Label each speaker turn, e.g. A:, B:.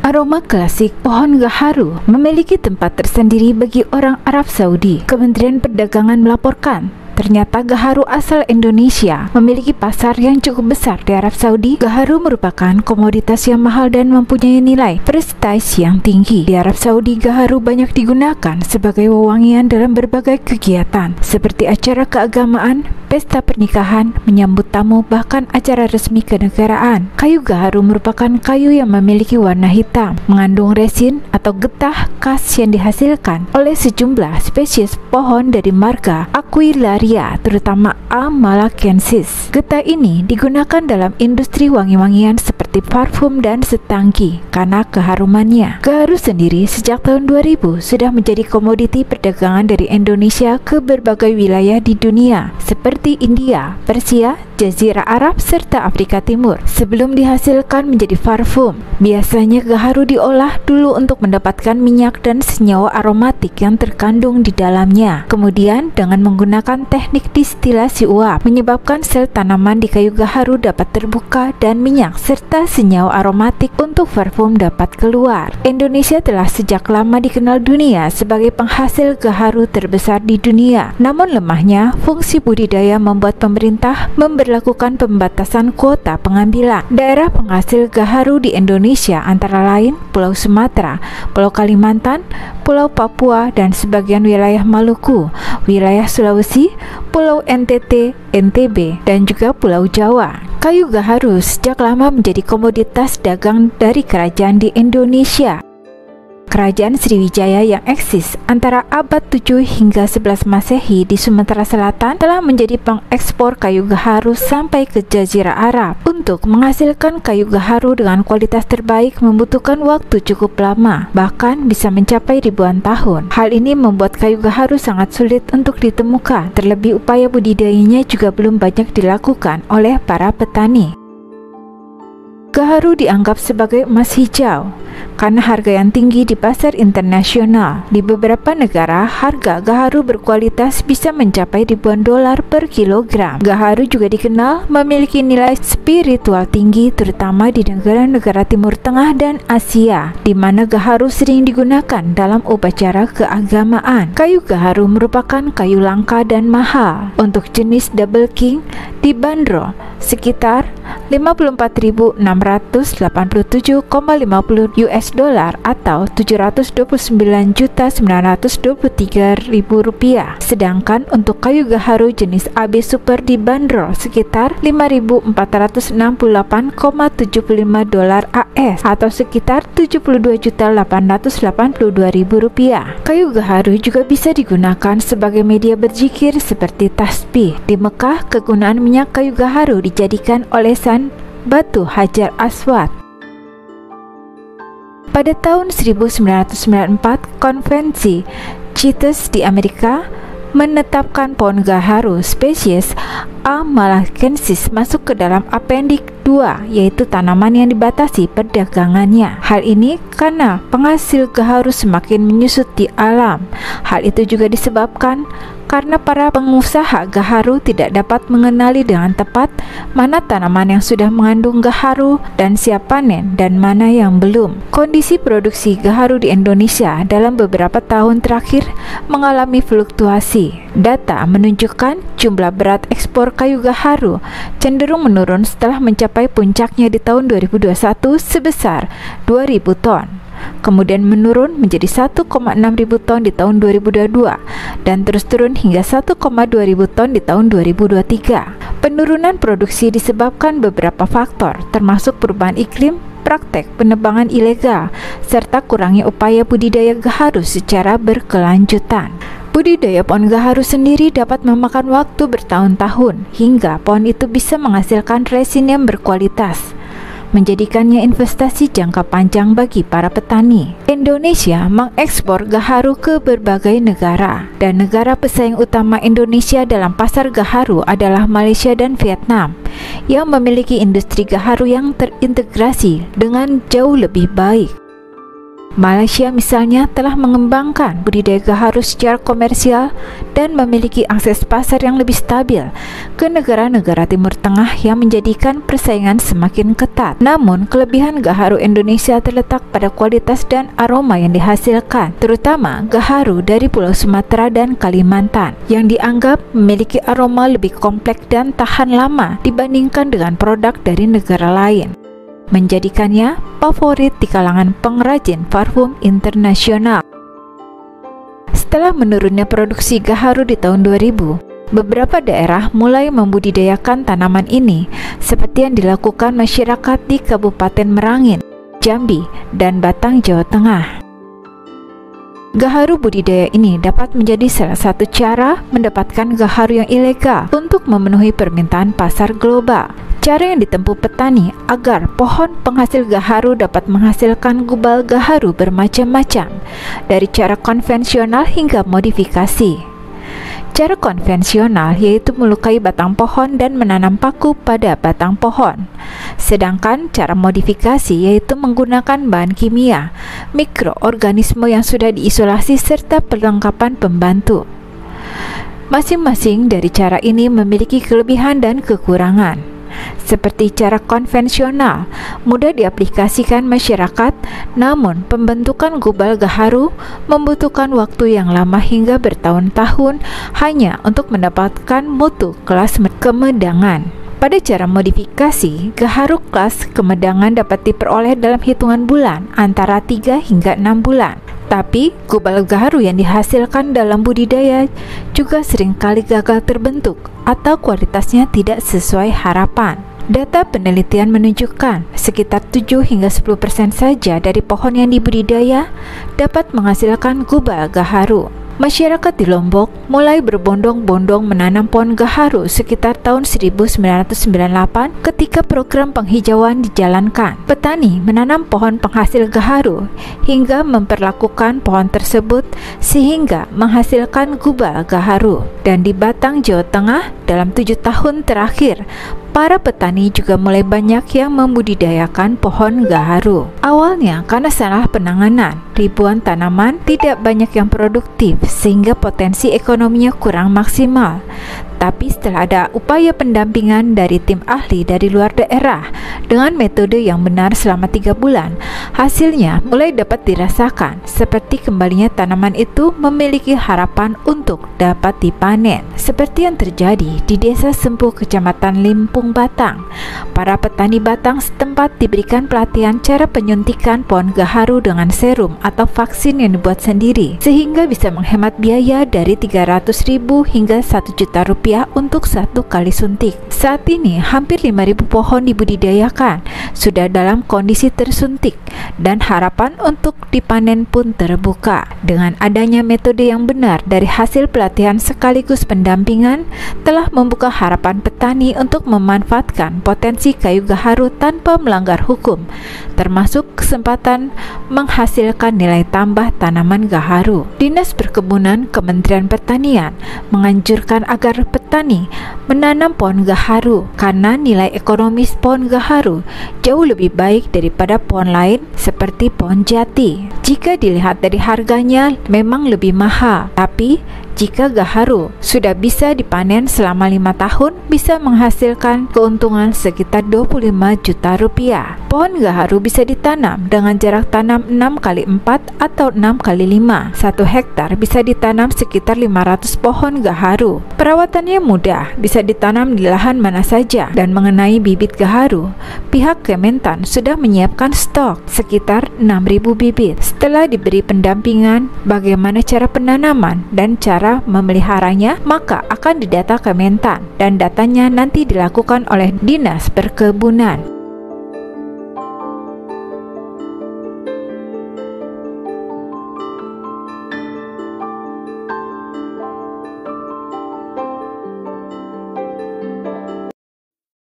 A: Aroma klasik pohon gaharu memiliki tempat tersendiri bagi orang Arab Saudi. Kementerian Perdagangan melaporkan, ternyata gaharu asal Indonesia memiliki pasar yang cukup besar di Arab Saudi. Gaharu merupakan komoditas yang mahal dan mempunyai nilai prestige yang tinggi. Di Arab Saudi, gaharu banyak digunakan sebagai wewangian dalam berbagai kegiatan, seperti acara keagamaan, pesta pernikahan, menyambut tamu, bahkan acara resmi kenegaraan. Kayu gaharu merupakan kayu yang memiliki warna hitam, mengandung resin atau getah khas yang dihasilkan oleh sejumlah spesies pohon dari marga Aquilaria, terutama A. malacensis. Getah ini digunakan dalam industri wangi-wangian seperti parfum dan setangki karena keharumannya. Gaharu sendiri sejak tahun 2000 sudah menjadi komoditi perdagangan dari Indonesia ke berbagai wilayah di dunia seperti India, Persia, Jazirah Arab, serta Afrika Timur. Sebelum dihasilkan menjadi parfum, biasanya gaharu diolah dulu untuk mendapatkan minyak dan senyawa aromatik yang terkandung di dalamnya. Kemudian dengan menggunakan teknik distilasi uap, menyebabkan sel tanaman di kayu gaharu dapat terbuka dan minyak serta senyawa aromatik untuk parfum dapat keluar. Indonesia telah sejak lama dikenal dunia sebagai penghasil gaharu terbesar di dunia. Namun lemahnya fungsi budidaya membuat pemerintah memberlakukan pembatasan kuota pengambilan. Daerah penghasil gaharu di Indonesia antara lain Pulau Sumatera, Pulau Kalimantan, Pulau Papua, dan sebagian wilayah Maluku, wilayah Sulawesi, Pulau NTT, NTB, dan juga Pulau Jawa. Kayu gaharu sejak lama menjadi komoditas dagang dari kerajaan di Indonesia. Kerajaan Sriwijaya yang eksis antara abad 7 hingga 11 Masehi di Sumatera Selatan telah menjadi pengekspor kayu gaharu sampai ke Jazirah Arab. Untuk menghasilkan kayu gaharu dengan kualitas terbaik membutuhkan waktu cukup lama, bahkan bisa mencapai ribuan tahun. Hal ini membuat kayu gaharu sangat sulit untuk ditemukan. Terlebih upaya budidayanya juga belum banyak dilakukan oleh para petani. Gaharu dianggap sebagai emas hijau karena harga yang tinggi di pasar internasional. Di beberapa negara, harga gaharu berkualitas bisa mencapai ribuan dolar per kilogram. Gaharu juga dikenal memiliki nilai spiritual tinggi, terutama di negara-negara Timur Tengah dan Asia, di mana gaharu sering digunakan dalam upacara keagamaan. Kayu gaharu merupakan kayu langka dan mahal. Untuk jenis Double King dibanderol sekitar 54.687,50 US dollar atau 729.923.000 rupiah. Sedangkan untuk kayu gaharu jenis AB Super dibanderol sekitar 5.468,75 dolar AS atau sekitar 72.882.000 rupiah. Kayu gaharu juga bisa digunakan sebagai media berzikir seperti tasbih. Di Mekah, kegunaan minyak kayu gaharu dijadikan olesan batu Hajar Aswad. Pada tahun 1994, Konvensi CITES di Amerika menetapkan pohon gaharu spesies A. malacensis masuk ke dalam Apendik 2, yaitu tanaman yang dibatasi perdagangannya. Hal ini karena penghasil gaharu semakin menyusut di alam. Hal itu juga disebabkan karena para pengusaha gaharu tidak dapat mengenali dengan tepat mana tanaman yang sudah mengandung gaharu dan siap panen dan mana yang belum. Kondisi produksi gaharu di Indonesia dalam beberapa tahun terakhir mengalami fluktuasi. Data menunjukkan jumlah berat ekspor kayu gaharu cenderung menurun setelah mencapai puncaknya di tahun 2021 sebesar 2.000 ton. Kemudian menurun menjadi 1,6 ribu ton di tahun 2022 dan terus turun hingga 1,2 ribu ton di tahun 2023. Penurunan produksi disebabkan beberapa faktor, termasuk perubahan iklim, praktek penebangan ilegal, serta kurangnya upaya budidaya gaharu secara berkelanjutan. Budidaya pohon gaharu sendiri dapat memakan waktu bertahun-tahun hingga pohon itu bisa menghasilkan resin yang berkualitas, menjadikannya investasi jangka panjang bagi para petani. Indonesia mengekspor gaharu ke berbagai negara, dan negara pesaing utama Indonesia dalam pasar gaharu adalah Malaysia dan Vietnam, yang memiliki industri gaharu yang terintegrasi dengan jauh lebih baik. Malaysia misalnya telah mengembangkan budidaya gaharu secara komersial dan memiliki akses pasar yang lebih stabil ke negara-negara Timur Tengah yang menjadikan persaingan semakin ketat. Namun, kelebihan gaharu Indonesia terletak pada kualitas dan aroma yang dihasilkan, terutama gaharu dari Pulau Sumatera dan Kalimantan, yang dianggap memiliki aroma lebih kompleks dan tahan lama dibandingkan dengan produk dari negara lain, menjadikannya favorit di kalangan pengrajin parfum internasional. Setelah menurunnya produksi gaharu di tahun 2000, beberapa daerah mulai membudidayakan tanaman ini, seperti yang dilakukan masyarakat di Kabupaten Merangin, Jambi, dan Batang, Jawa Tengah. Gaharu budidaya ini dapat menjadi salah satu cara mendapatkan gaharu yang ilegal untuk memenuhi permintaan pasar global. Cara yang ditempuh petani agar pohon penghasil gaharu dapat menghasilkan gubal gaharu bermacam-macam, dari cara konvensional hingga modifikasi. Cara konvensional yaitu melukai batang pohon dan menanam paku pada batang pohon. Sedangkan cara modifikasi yaitu menggunakan bahan kimia, mikroorganisme yang sudah diisolasi serta perlengkapan pembantu. Masing-masing dari cara ini memiliki kelebihan dan kekurangan. Seperti cara konvensional, mudah diaplikasikan masyarakat, namun pembentukan gubal gaharu membutuhkan waktu yang lama hingga bertahun-tahun hanya untuk mendapatkan mutu kelas kemedangan. Pada cara modifikasi, gaharu kelas kemedangan dapat diperoleh dalam hitungan bulan, antara 3 hingga 6 bulan. Tapi, gubal gaharu yang dihasilkan dalam budidaya juga seringkali gagal terbentuk atau kualitasnya tidak sesuai harapan. Data penelitian menunjukkan sekitar 7 hingga 10% saja dari pohon yang dibudidaya dapat menghasilkan gubal gaharu. Masyarakat di Lombok mulai berbondong-bondong menanam pohon gaharu sekitar tahun 1998 ketika program penghijauan dijalankan. Petani menanam pohon penghasil gaharu hingga memperlakukan pohon tersebut sehingga menghasilkan gubal gaharu. Dan di Batang, Jawa Tengah, dalam 7 tahun terakhir, para petani juga mulai banyak yang membudidayakan pohon gaharu. Awalnya karena salah penanganan, ribuan tanaman tidak banyak yang produktif sehingga potensi ekonominya kurang maksimal. Tapi setelah ada upaya pendampingan dari tim ahli dari luar daerah dengan metode yang benar selama 3 bulan, hasilnya mulai dapat dirasakan, seperti kembalinya tanaman itu memiliki harapan untuk dapat dipanen. Seperti yang terjadi di Desa Sempu, Kecamatan Limpung, Batang. Para petani Batang setempat diberikan pelatihan cara penyuntikan pohon gaharu dengan serum atau vaksin yang dibuat sendiri, sehingga bisa menghemat biaya dari 300.000 hingga 1 juta rupiah untuk 1 kali suntik. Saat ini hampir 5.000 pohon dibudidayakan sudah dalam kondisi tersuntik dan harapan untuk dipanen pun terbuka. Dengan adanya metode yang benar dari hasil pelatihan sekaligus pendampingan telah membuka harapan petani untuk memanfaatkan potensi kayu gaharu tanpa melanggar hukum, termasuk kesempatan menghasilkan nilai tambah tanaman gaharu. Dinas Perkebunan Kementerian Pertanian menganjurkan agar petani menanam pohon gaharu karena nilai ekonomis pohon gaharu jauh lebih baik daripada pohon lain seperti pohon jati. Jika dilihat dari harganya memang lebih mahal, tapi jika gaharu sudah bisa dipanen selama 5 tahun, bisa menghasilkan keuntungan sekitar 25 juta rupiah. Pohon gaharu bisa ditanam dengan jarak tanam 6x4 atau 6x5. 1 hektar bisa ditanam sekitar 500 pohon gaharu. Perawatannya mudah, bisa ditanam di lahan mana saja. Dan mengenai bibit gaharu, pihak Kementan sudah menyiapkan stok sekitar 6.000 bibit. Setelah diberi pendampingan bagaimana cara penanaman dan cara memeliharanya, maka akan didata Kementan dan datanya nanti dilakukan oleh Dinas Perkebunan.